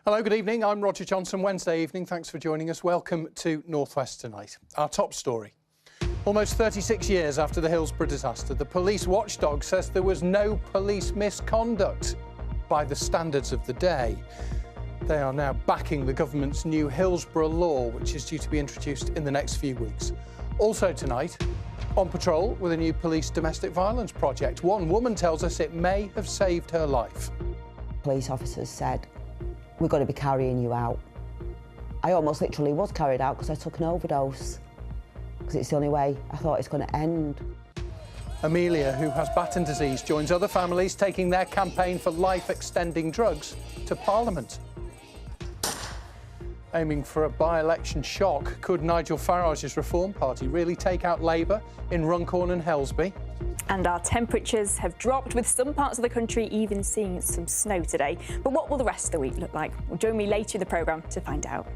Hello, good evening. I'm Roger Johnson. Wednesday evening. Thanks for joining us. Welcome to North West Tonight. Our top story. Almost 36 years after the Hillsborough disaster, the police watchdog says there was no police misconduct by the standards of the day. They are now backing the government's new Hillsborough law, which is due to be introduced in the next few weeks. Also tonight, on patrol with a new police domestic violence project. One woman tells us it may have saved her life. Police officers said, "We're going to be carrying you out." I almost literally was carried out because I took an overdose, because it's the only way I thought it's going to end. Amelia, who has Batten disease, joins other families taking their campaign for life-extending drugs to Parliament. Aiming for a by-election shock, could Nigel Farage's Reform Party really take out Labour in Runcorn and Helsby? And our temperatures have dropped, with some parts of the country even seeing some snow today. But what will the rest of the week look like? Well, join me later in the programme to find out.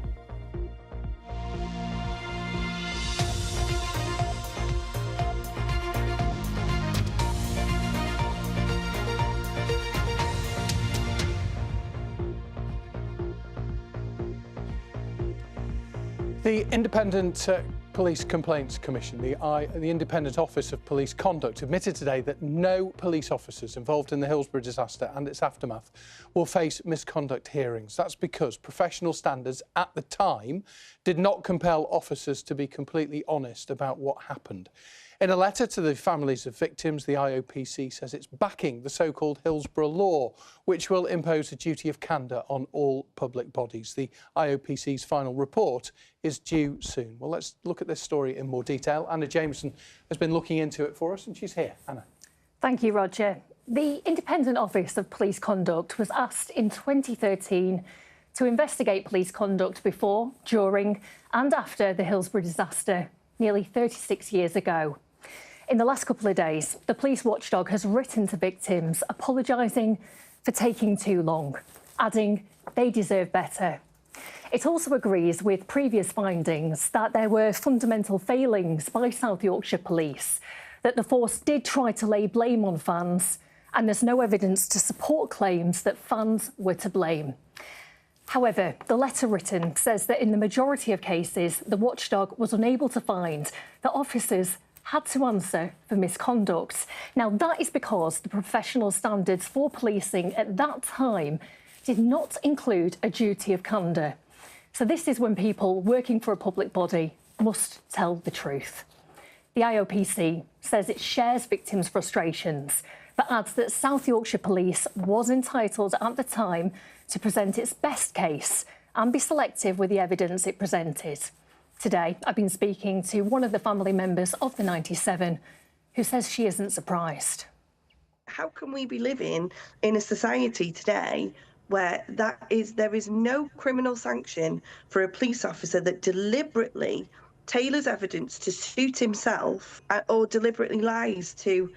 The Independent Police Complaints Commission, the Independent Office of Police Conduct, admitted today that no police officers involved in the Hillsborough disaster and its aftermath will face misconduct hearings. That's because professional standards at the time did not compel officers to be completely honest about what happened. In a letter to the families of victims, the IOPC says it's backing the so-called Hillsborough law, which will impose a duty of candour on all public bodies. The IOPC's final report is due soon. Well, let's look at this story in more detail. Anna Jameson has been looking into it for us, and she's here. Anna. Thank you, Roger. The Independent Office of Police Conduct was asked in 2013 to investigate police conduct before, during and after the Hillsborough disaster nearly 36 years ago. In the last couple of days, the police watchdog has written to victims apologising for taking too long, adding they deserve better. It also agrees with previous findings that there were fundamental failings by South Yorkshire Police, that the force did try to lay blame on fans, and there's no evidence to support claims that fans were to blame. However, the letter written says that in the majority of cases, the watchdog was unable to find that officers had to answer for misconduct. Now, that is because the professional standards for policing at that time did not include a duty of candour. So this is when people working for a public body must tell the truth. The IOPC says it shares victims' frustrations, but adds that South Yorkshire Police was entitled at the time to present its best case and be selective with the evidence it presented. Today, I've been speaking to one of the family members of the 97 who says she isn't surprised. How can we be living in a society today where there is no criminal sanction for a police officer that deliberately tailors evidence to suit himself or deliberately lies to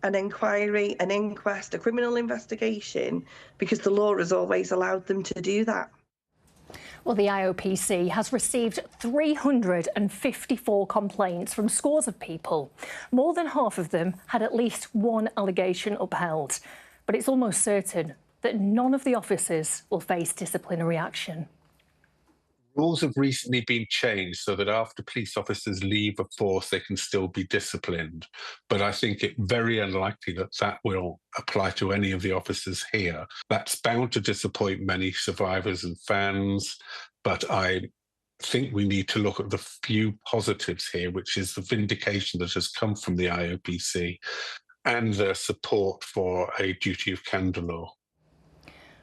an inquiry, an inquest, a criminal investigation, because the law has always allowed them to do that? Well, the IOPC has received 354 complaints from scores of people. More than half of them had at least one allegation upheld. But it's almost certain that none of the officers will face disciplinary action. Rules have recently been changed so that after police officers leave a force, they can still be disciplined. But I think it very unlikely that that will apply to any of the officers here. That's bound to disappoint many survivors and fans, but I think we need to look at the few positives here, which is the vindication that has come from the IOPC and their support for a duty of candour law.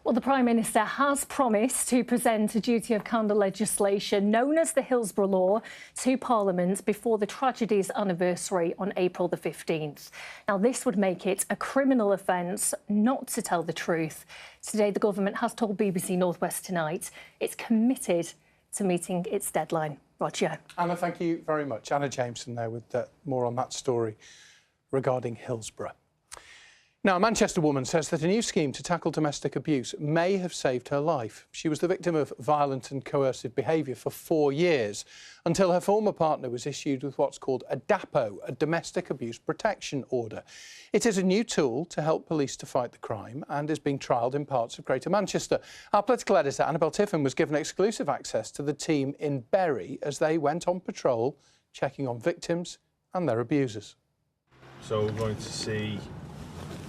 Well, the Prime Minister has promised to present a duty of candour legislation known as the Hillsborough Law to Parliament before the tragedy's anniversary on April the 15th. Now, this would make it a criminal offence not to tell the truth. Today, the government has told BBC North West Tonight it's committed to meeting its deadline. Roger. Anna, thank you very much. Anna Jameson there with more on that story regarding Hillsborough. Now, a Manchester woman says that a new scheme to tackle domestic abuse may have saved her life. She was the victim of violent and coercive behaviour for 4 years until her former partner was issued with what's called a DAPO, a Domestic Abuse Protection Order. It is a new tool to help police to fight the crime and is being trialled in parts of Greater Manchester. Our political editor, Annabel Tiffin, was given exclusive access to the team in Bury as they went on patrol, checking on victims and their abusers. So we're going to see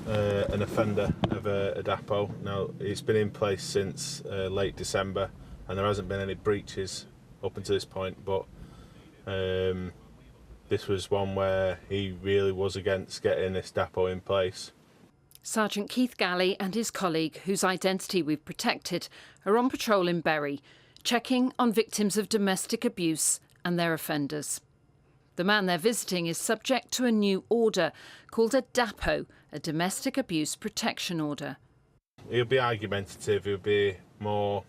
an offender of a DAPO. Now, it's been in place since late December and there hasn't been any breaches up until this point, but this was one where he really was against getting this DAPO in place. Sergeant Keith Galley and his colleague, whose identity we've protected, are on patrol in Bury, checking on victims of domestic abuse and their offenders. The man they're visiting is subject to a new order called a DAPO, a Domestic Abuse Protection Order. He'll be argumentative, he'll be more...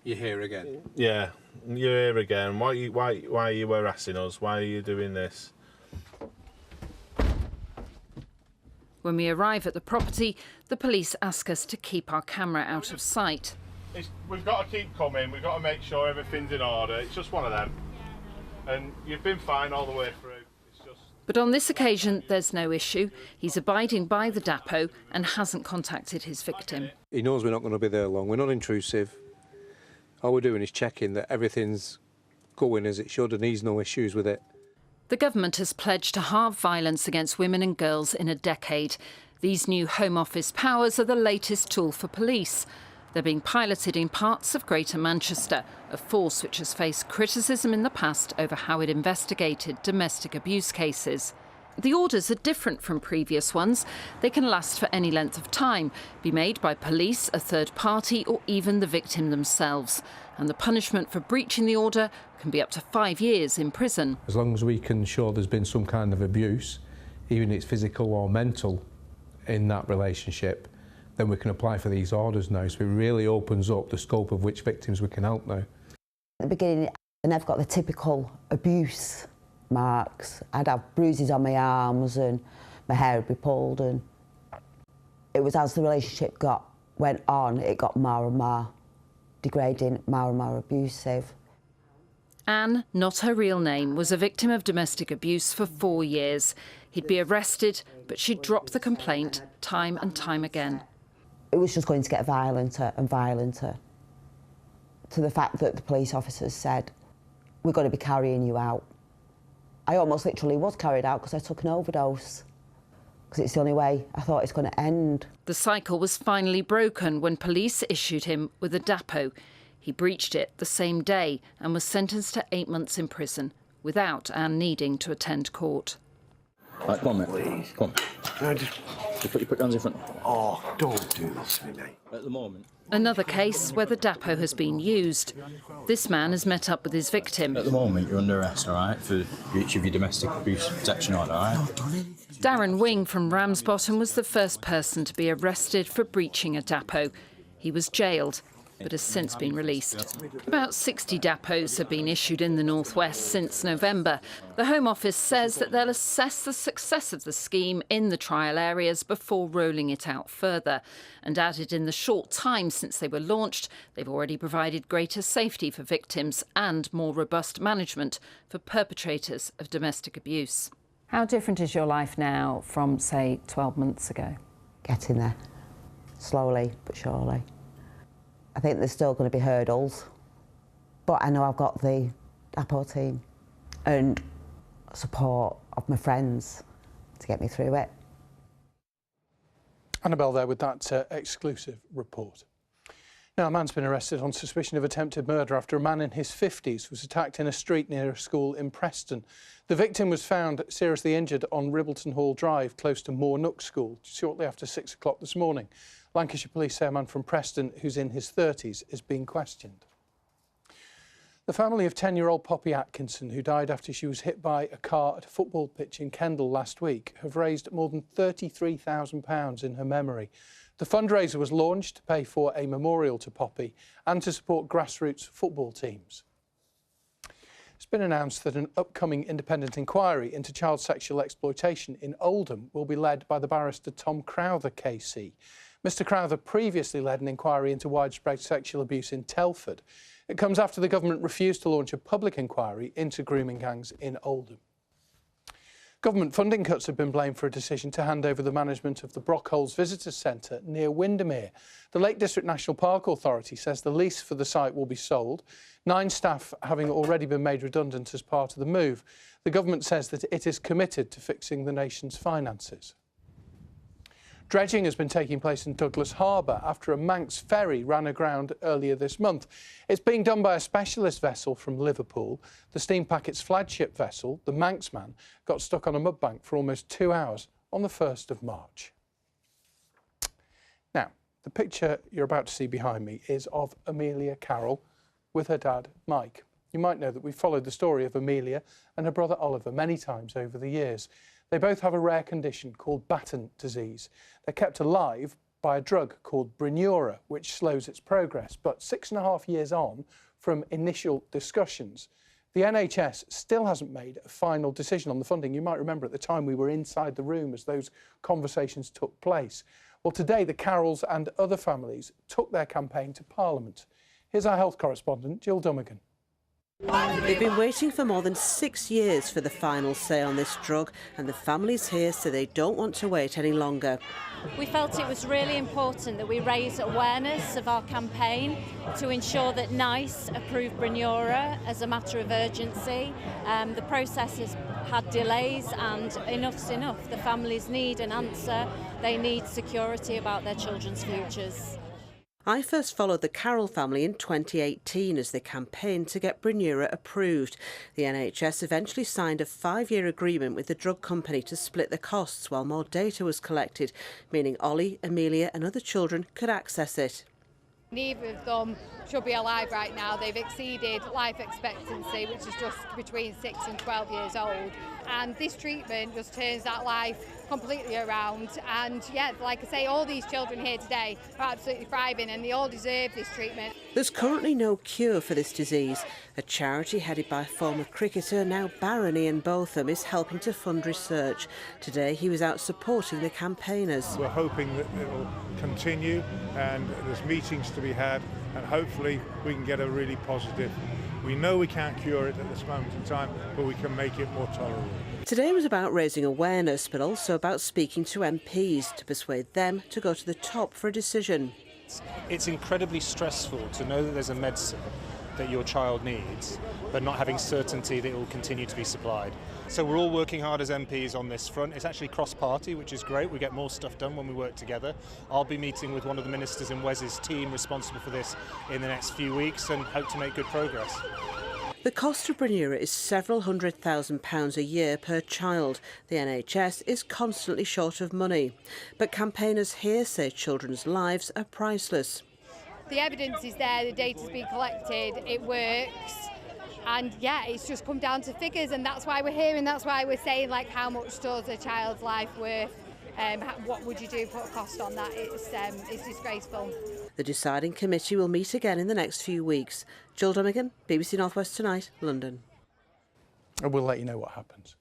You're here again. Yeah, you're here again. Why are you harassing us? Why are you doing this? When we arrive at the property, the police ask us to keep our camera out of sight. We've got to keep coming, we've got to make sure everything's in order. It's just one of them. And you've been fine all the way through. But on this occasion, there's no issue. He's abiding by the DAPO and hasn't contacted his victim. He knows we're not going to be there long. We're not intrusive. All we're doing is checking that everything's going as it should and he's no issues with it. The government has pledged to halve violence against women and girls in a decade. These new Home Office powers are the latest tool for police. They're being piloted in parts of Greater Manchester, a force which has faced criticism in the past over how it investigated domestic abuse cases. The orders are different from previous ones. They can last for any length of time, be made by police, a third party or even the victim themselves. And the punishment for breaching the order can be up to 5 years in prison. As long as we can show there's been some kind of abuse, even if it's physical or mental, in that relationship, then we can apply for these orders now. So it really opens up the scope of which victims we can help now. At the beginning, I never got the typical abuse marks. I'd have bruises on my arms and my hair would be pulled, and it was as the relationship went on, it got more and more degrading, more and more abusive. Anne, not her real name, was a victim of domestic abuse for 4 years. He'd be arrested, but she'd drop the complaint time and time again. It was just going to get violenter and violenter, to the fact that the police officers said, we're going to be carrying you out. I almost literally was carried out because I took an overdose, because it's the only way I thought it's going to end. The cycle was finally broken when police issued him with a DAPO. He breached it the same day and was sentenced to 8 months in prison, without Anne needing to attend court. Right, come on, mate. Please. Come on. Can I just Put your hands in front. Oh, don't do this to me, mate. At the moment. Another case where the DAPO has been used. This man has met up with his victim. At the moment, you're under arrest, all right, for breach of your domestic abuse protection order, all right? Darren Wing from Ramsbottom was the first person to be arrested for breaching a DAPO. He was jailed, but has since been released. About 60 DAPOs have been issued in the North West since November. The Home Office says that they'll assess the success of the scheme in the trial areas before rolling it out further. And added in the short time since they were launched, they've already provided greater safety for victims and more robust management for perpetrators of domestic abuse. How different is your life now from, say, 12 months ago? Getting there, slowly but surely. I think there's still going to be hurdles, but I know I've got the DAPO team and support of my friends to get me through it. Annabel there with that exclusive report. Now, a man's been arrested on suspicion of attempted murder after a man in his 50s was attacked in a street near a school in Preston. The victim was found seriously injured on Ribbleton Hall Drive, close to Moornook School, shortly after 6 o'clock this morning. Lancashire police say a man from Preston who's in his 30s is being questioned. The family of 10-year-old Poppy Atkinson, who died after she was hit by a car at a football pitch in Kendal last week, have raised more than £33,000 in her memory. The fundraiser was launched to pay for a memorial to Poppy and to support grassroots football teams. It's been announced that an upcoming independent inquiry into child sexual exploitation in Oldham will be led by the barrister Tom Crowther KC. Mr Crowther previously led an inquiry into widespread sexual abuse in Telford. It comes after the government refused to launch a public inquiry into grooming gangs in Oldham. Government funding cuts have been blamed for a decision to hand over the management of the Brockholes Visitors Centre near Windermere. The Lake District National Park Authority says the lease for the site will be sold, 9 staff having already been made redundant as part of the move. The government says that it is committed to fixing the nation's finances. Dredging has been taking place in Douglas Harbour after a Manx ferry ran aground earlier this month. It's being done by a specialist vessel from Liverpool. The steam packet's flagship vessel, the Manxman, got stuck on a mudbank for almost 2 hours on the 1st of March. Now, the picture you're about to see behind me is of Amelia Carroll with her dad, Mike. You might know that we've followed the story of Amelia and her brother Oliver many times over the years. They both have a rare condition called Batten disease. They're kept alive by a drug called Brineura, which slows its progress. But 6.5 years on from initial discussions, the NHS still hasn't made a final decision on the funding. You might remember at the time we were inside the room as those conversations took place. Well, today the Carrolls and other families took their campaign to Parliament. Here's our health correspondent, Jill Dummigan. They've been waiting for more than 6 years for the final say on this drug, and the families here say they don't want to wait any longer. We felt it was really important that we raise awareness of our campaign to ensure that NICE approved Brineura as a matter of urgency. The process has had delays, and enough's enough. The families need an answer. They need security about their children's futures. I first followed the Carroll family in 2018 as they campaigned to get Brineura approved. The NHS eventually signed a 5-year agreement with the drug company to split the costs while more data was collected, meaning Ollie, Amelia and other children could access it. Neither of them should be alive right now. They've exceeded life expectancy, which is just between 6 and 12 years old. And this treatment just turns that life completely around. And yeah, like I say, all these children here today are absolutely thriving and they all deserve this treatment. There's currently no cure for this disease. A charity headed by former cricketer, now Baron Ian Botham, is helping to fund research. Today he was out supporting the campaigners. We're hoping that it will continue and there's meetings to be had and hopefully we can get a really positive. We know we can't cure it at this moment in time, but we can make it more tolerable. Today was about raising awareness, but also about speaking to MPs to persuade them to go to the top for a decision. It's incredibly stressful to know that there's a medicine that your child needs, but not having certainty that it will continue to be supplied. So we're all working hard as MPs on this front. It's actually cross-party, which is great. We get more stuff done when we work together. I'll be meeting with one of the ministers in Wes's team responsible for this in the next few weeks and hope to make good progress. The cost of Brineura is several £100,000 a year per child. The NHS is constantly short of money. But campaigners here say children's lives are priceless. The evidence is there, the data's been collected, it works. And yeah, it's just come down to figures, and that's why we're here, and that's why we're saying, like, how much does a child's life worth? What would you do, put a cost on that? It's disgraceful. The deciding committee will meet again in the next few weeks. Jill Dummigan, BBC North West Tonight, London. And we'll let you know what happens.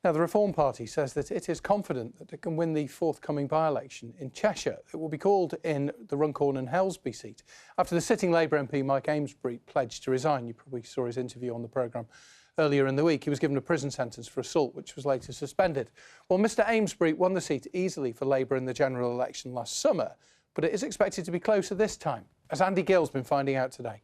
Now, the Reform Party says that it is confident that it can win the forthcoming by-election in Cheshire. It will be called in the Runcorn and Helsby seat after the sitting Labour MP Mike Amesbury pledged to resign. You probably saw his interview on the programme earlier in the week. He was given a prison sentence for assault, which was later suspended. Well, Mr Amesbury won the seat easily for Labour in the general election last summer, but it is expected to be closer this time, as Andy Gill's been finding out today.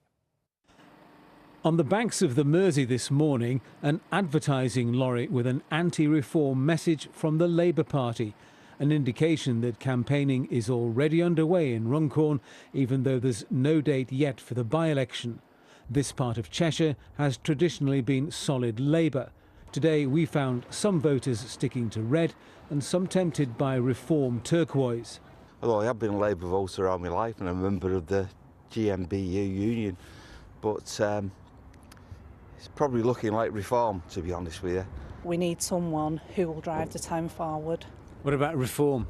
On the banks of the Mersey this morning, an advertising lorry with an anti-reform message from the Labour Party, an indication that campaigning is already underway in Runcorn, even though there's no date yet for the by-election. This part of Cheshire has traditionally been solid Labour. Today we found some voters sticking to red and some tempted by reform turquoise. Although I have been a Labour voter all my life and a member of the GMBU union, but it's probably looking like reform, to be honest with you. We need someone who will drive the town forward. What about reform?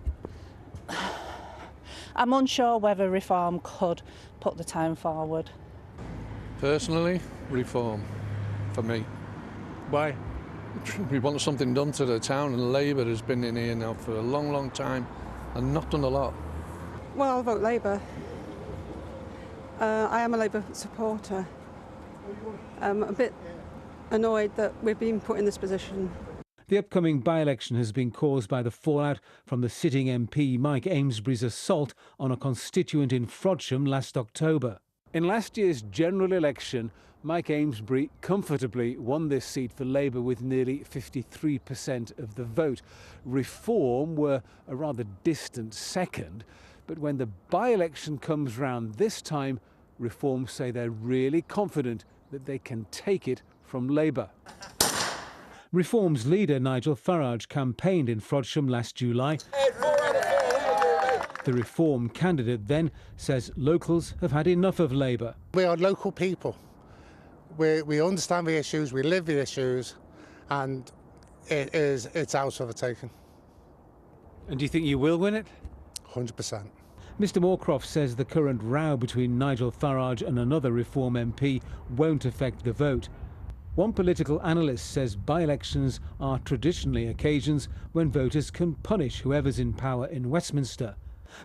I'm unsure whether reform could put the town forward. Personally, reform. for me. Why? We want something done to the town, and Labour has been in here now for a long, long time and not done a lot. Well, I'll vote Labour. I am a Labour supporter. I'm a bit annoyed that we've been put in this position. The upcoming by-election has been caused by the fallout from the sitting MP Mike Amesbury's assault on a constituent in Frodsham last October. In last year's general election, Mike Amesbury comfortably won this seat for Labour with nearly 53% of the vote. Reform were a rather distant second, but when the by-election comes round this time, Reform say they're really confident that they can take it from Labour. Reform's leader, Nigel Farage, campaigned in Frodsham last July. The Reform candidate then says locals have had enough of Labour. We are local people. We understand the issues, we live the issues, and it's ours for the taking. And do you think you will win it? 100%. Mr Moorcroft says the current row between Nigel Farage and another Reform MP won't affect the vote. One political analyst says by-elections are traditionally occasions when voters can punish whoever's in power in Westminster.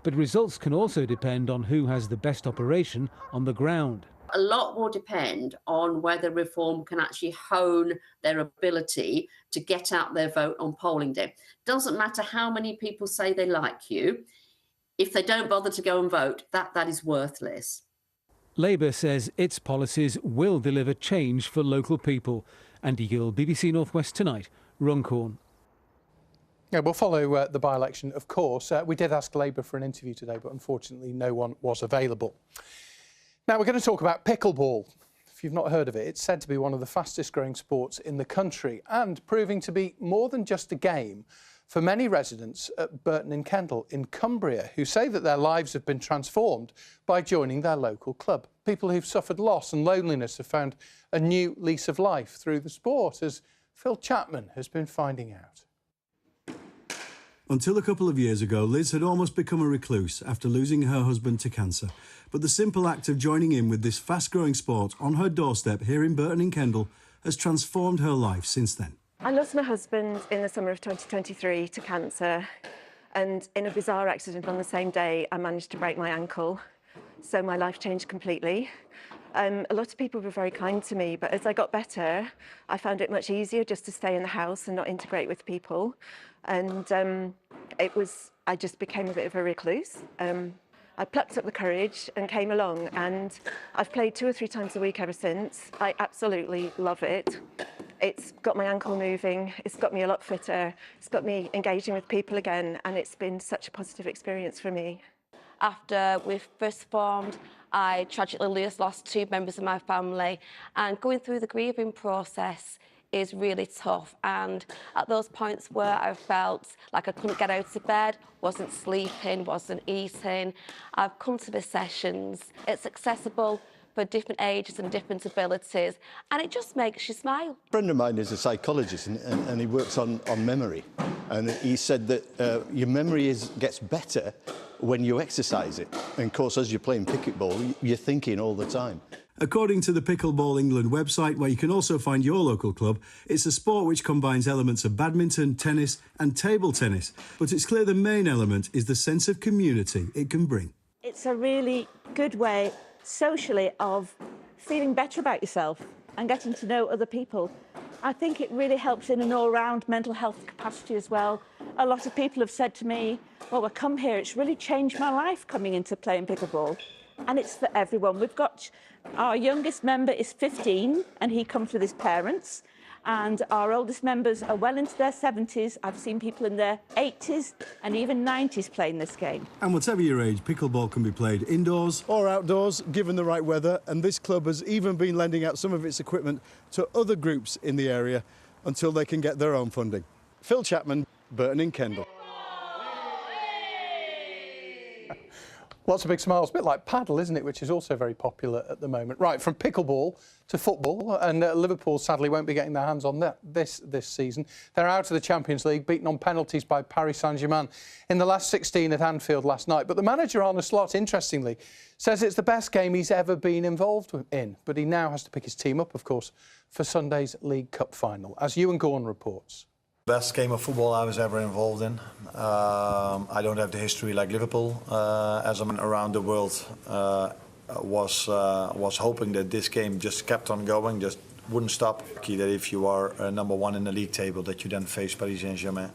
But results can also depend on who has the best operation on the ground. A lot will depend on whether Reform can actually hone their ability to get out their vote on polling day. Doesn't matter how many people say they like you, if they don't bother to go and vote, that is worthless. Labour says its policies will deliver change for local people. Andy Gill, BBC North West Tonight, Runcorn. Yeah, we'll follow the by-election, of course. We did ask Labour for an interview today, but unfortunately no one was available. Now we're going to talk about pickleball. If you've not heard of it, it's said to be one of the fastest growing sports in the country and proving to be more than just a game for many residents at Burton in Kendal in Cumbria, who say that their lives have been transformed by joining their local club. People who've suffered loss and loneliness have found a new lease of life through the sport, as Phil Chapman has been finding out. Until a couple of years ago, Liz had almost become a recluse after losing her husband to cancer. But the simple act of joining in with this fast-growing sport on her doorstep here in Burton in Kendal has transformed her life since then. I lost my husband in the summer of 2023 to cancer, and in a bizarre accident on the same day, I managed to break my ankle. So my life changed completely. A lot of people were very kind to me, but as I got better, I found it much easier just to stay in the house and not integrate with people. And I just became a bit of a recluse. I plucked up the courage and came along, and I've played 2 or 3 times a week ever since. I absolutely love it. It's got my ankle moving, it's got me a lot fitter, it's got me engaging with people again, and it's been such a positive experience for me. After we first formed, I tragically lost 2 members of my family, and going through the grieving process is really tough. And at those points where I felt like I couldn't get out of bed, wasn't sleeping, wasn't eating, I've come to the sessions. It's accessible for different ages and different abilities, and it just makes you smile. A friend of mine is a psychologist, and he works on memory, and he said that your memory gets better when you exercise it. And of course, as you're playing pickleball, you're thinking all the time. According to the Pickleball England website, where you can also find your local club, it's a sport which combines elements of badminton, tennis and table tennis. But it's clear the main element is the sense of community it can bring. It's a really good way, socially, of feeling better about yourself and getting to know other people. I think it really helps in an all-round mental health capacity as well. A lot of people have said to me, well, I come here, it's really changed my life coming into playing pickleball. And it's for everyone. We've got our youngest member is 15 and he comes with his parents, and our oldest members are well into their 70s. I've seen people in their 80s and even 90s playing this game. And whatever your age, pickleball can be played indoors or outdoors, given the right weather, and this club has even been lending out some of its equipment to other groups in the area until they can get their own funding. Phil Chapman, Burton in Kendal. Lots of big smiles, a bit like paddle, isn't it, which is also very popular at the moment. Right, from pickleball to football, and Liverpool sadly won't be getting their hands on that this season. They're out of the Champions League, beaten on penalties by Paris Saint-Germain in the last 16 at Anfield last night. But the manager, Arne Slot, interestingly, says it's the best game he's ever been involved in. But he now has to pick his team up, of course, for Sunday's League Cup final, as Ewan Gorn reports. Best game of football I was ever involved in. I don't have the history like Liverpool. As I'm around the world, was hoping that this game just kept on going, just wouldn't stop. Key that if you are number one in the league table, that you then face Paris Saint-Germain,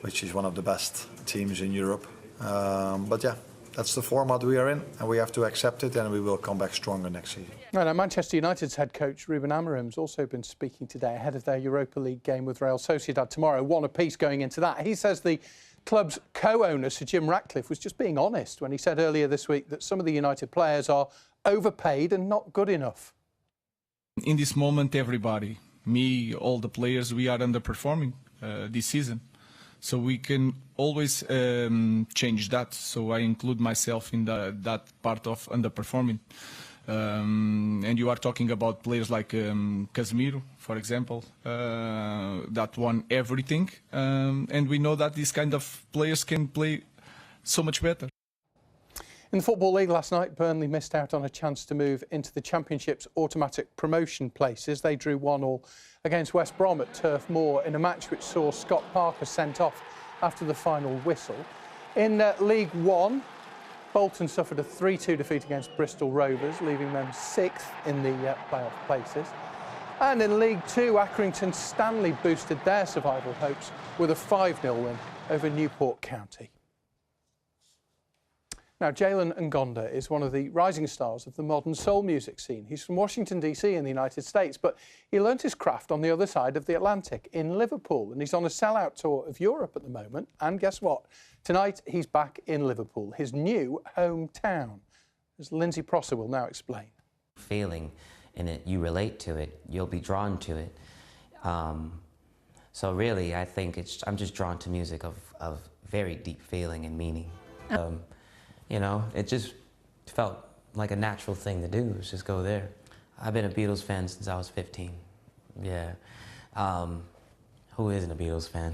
which is one of the best teams in Europe. But yeah, that's the format we are in, and we have to accept it, and we will come back stronger next season. Now, Manchester United's head coach Ruben Amorim's also been speaking today ahead of their Europa League game with Real Sociedad tomorrow. One apiece going into that. He says the club's co-owner, Sir Jim Ratcliffe, was just being honest when he said earlier this week that some of the United players are overpaid and not good enough. In this moment, everybody, me, all the players, we are underperforming this season. So we can always change that. So I include myself in that part of underperforming. And you are talking about players like Casemiro, for example, that won everything. And we know that these kind of players can play so much better. In the Football League last night, Burnley missed out on a chance to move into the Championship's automatic promotion places. They drew 1-1 against West Brom at Turf Moor in a match which saw Scott Parker sent off after the final whistle. In League One, Bolton suffered a 3-2 defeat against Bristol Rovers, leaving them 6th in the playoff places. And in League Two, Accrington Stanley boosted their survival hopes with a 5-0 win over Newport County. Now, Jalen Ngonda is one of the rising stars of the modern soul music scene. He's from Washington, D.C. in the United States, but he learnt his craft on the other side of the Atlantic in Liverpool, and he's on a sellout tour of Europe at the moment. And guess what? Tonight, he's back in Liverpool, his new hometown, as Lindsay Prosser will now explain. Feeling in it, you relate to it, you'll be drawn to it. So really, I think I'm just drawn to music of very deep feeling and meaning. You know, it just felt like a natural thing to do, was just go there. I've been a Beatles fan since I was 15. Yeah. Who isn't a Beatles fan?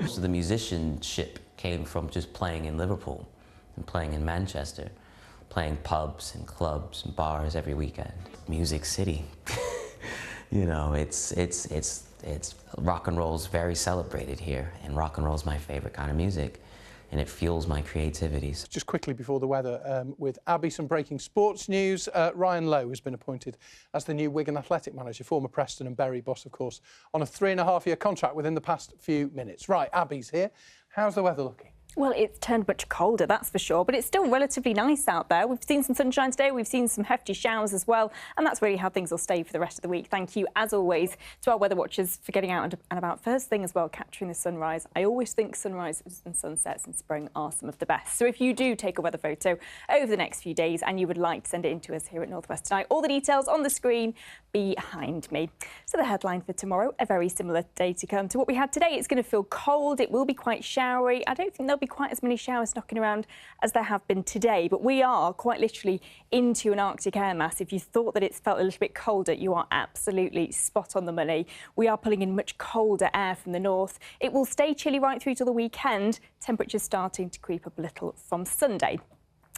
So the musicianship came from just playing in Liverpool and playing in Manchester, playing pubs and clubs and bars every weekend. Music City. You know, it's rock and roll's very celebrated here, and rock and roll's my favorite kind of music. And it fuels my creativity. Just quickly before the weather, with Abby, some breaking sports news. Ryan Lowe has been appointed as the new Wigan Athletic manager, former Preston and Bury boss, of course, on a 3.5-year contract within the past few minutes. Right, Abby's here. How's the weather looking? Well, it's turned much colder, that's for sure, but it's still relatively nice out there. We've seen some sunshine today, we've seen some hefty showers as well, and that's really how things will stay for the rest of the week. Thank you, as always, to our weather watchers for getting out and about first thing as well, capturing the sunrise. I always think sunrises and sunsets in spring are some of the best. So if you do take a weather photo over the next few days and you would like to send it in to us here at North West Tonight, all the details on the screen behind me. So the headline for tomorrow, a very similar day to come to what we had today. It's going to feel cold, it will be quite showery. I don't think there'll be quite as many showers knocking around as there have been today, but we are quite literally into an Arctic air mass. If you thought that it's felt a little bit colder, you are absolutely spot on the money. We are pulling in much colder air from the north. It will stay chilly right through to the weekend, temperatures starting to creep up a little from Sunday.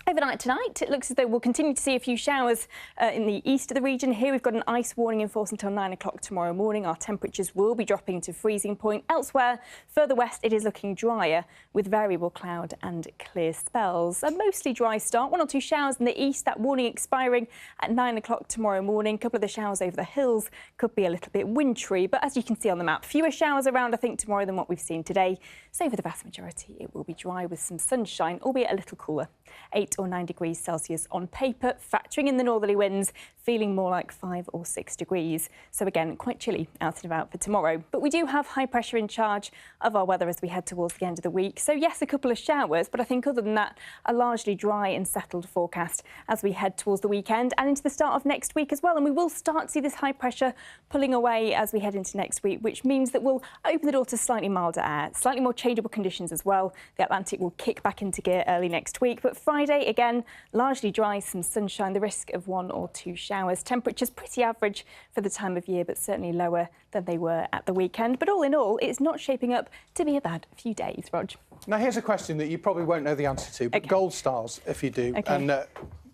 Overnight tonight, it looks as though we'll continue to see a few showers in the east of the region. Here we've got an ice warning in force until 9 o'clock tomorrow morning. Our temperatures will be dropping to freezing point. Elsewhere, further west, it is looking drier with variable cloud and clear spells. A mostly dry start, 1 or 2 showers in the east, that warning expiring at 9 o'clock tomorrow morning. A couple of the showers over the hills could be a little bit wintry, but as you can see on the map, fewer showers around, I think, tomorrow than what we've seen today. So for the vast majority, it will be dry with some sunshine, albeit a little cooler. 8 or 9 degrees Celsius on paper, factoring in the northerly winds, feeling more like 5 or 6 degrees. So again, quite chilly out and about for tomorrow. But we do have high pressure in charge of our weather as we head towards the end of the week. So yes, a couple of showers, but I think other than that, a largely dry and settled forecast as we head towards the weekend and into the start of next week as well. And we will start to see this high pressure pulling away as we head into next week, which means that we'll open the door to slightly milder air, slightly more changeable conditions as well. The Atlantic will kick back into gear early next week, but Friday Today, again, largely dry, some sunshine, the risk of 1 or 2 showers. Temperatures pretty average for the time of year, but certainly lower than they were at the weekend. But all in all, it's not shaping up to be a bad few days, Rog. Now, here's a question that you probably won't know the answer to, but gold stars, if you do. Okay. And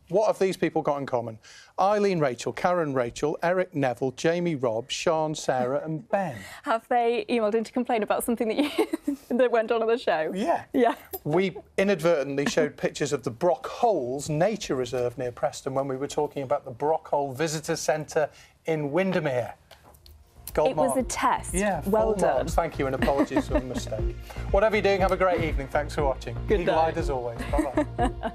what have these people got in common? Eileen Rachel, Karen Rachel, Eric Neville, Jamie Robb, Sean, Sarah and Ben. Have they emailed in to complain about something that went on the show? Yeah. Yeah. We inadvertently showed pictures of the Brock Holes Nature Reserve near Preston when we were talking about the Brock Hole Visitor Centre in Windermere. Gold It was mark. a test. Yeah, well full done. marks. Thank you, and apologies for the mistake. Whatever you're doing, have a great evening. Thanks for watching. Good Eagle-eyed night. as always. Bye-bye.